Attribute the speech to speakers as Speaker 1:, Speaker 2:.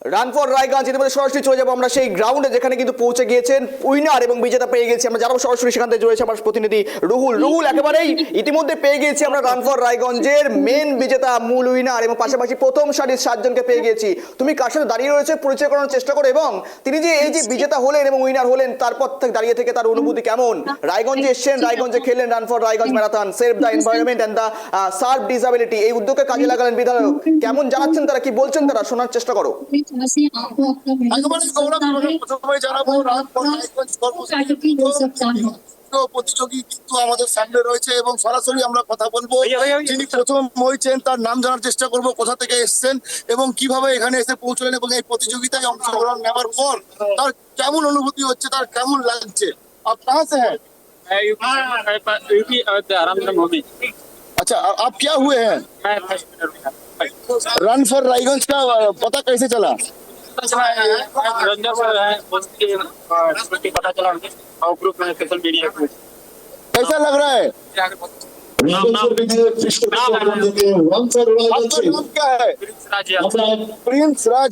Speaker 1: Run for Raiganj ইতিমধ্যে সরাসরি চলে যাবো আমরা সেই গ্রাউন্ডে, যেখানে কিন্তু পৌঁছে গিয়েছেন উইনার এবং বিজেতা পেয়ে গেছি আমরা, যারা সরাসরি সেখান থেকে রয়েছে আমার প্রতিনিধি রুহুল একেবারেই ইতিমধ্যে পেয়ে গিয়েছি আমরা রান ফর রায়গঞ্জের মেন বিজেতা, মূল উইনার, এবং পাশাপাশি প্রথম সারির 7 জনকে পেয়ে গিয়েছি। তুমি কার সাথে দাঁড়িয়ে রয়েছে পরিচয় করানোর চেষ্টা করো, এবং তিনি যে এই যে বিজেতা হলেন এবং উইনার হলেন তারপর থেকে দাঁড়িয়ে থেকে তার অনুভূতি কেমন? রায়গঞ্জে এসেছেন, রায়গঞ্জে খেললেন run for Raiganj marathon, save the environment and the serve disability, এই উদ্যোগকে কাজে লাগালেন বিধায়ক। কেমন জানাচ্ছেন তারা, কি বলছেন তারা, শোনার চেষ্টা করো।
Speaker 2: প্রথমে জানাবো রান ফর রায়গঞ্জ প্রতিযোগী কিন্তু আমাদের সামনে রয়েছে এবং সরাসরি আমরা কথা বলবো। যিনি প্রথম হয়েছেন তার নাম জানার চেষ্টা করব, কোথা থেকে এসেছেন এবং কিভাবে এখানে এসে পৌঁছলেন, এবং এই প্রতিযোগিতায় অংশগ্রহণ নেওয়ার পর তার কেমন অনুভূতি হচ্ছে, তার কেমন লাগছে। आप कहाँ से हैं?
Speaker 3: यूपी रामचंद्र मोदी।
Speaker 2: अच्छा, आप क्या हुए हैं?
Speaker 3: मैं
Speaker 2: रन फॉर रायगंज का पता कैसे चला?
Speaker 3: रंजन सर है उसकी पता चला और ग्रुप में सोशल मीडिया पे।
Speaker 2: कैसा लग रहा है? आपका नाम क्या है? प्रिंस राज।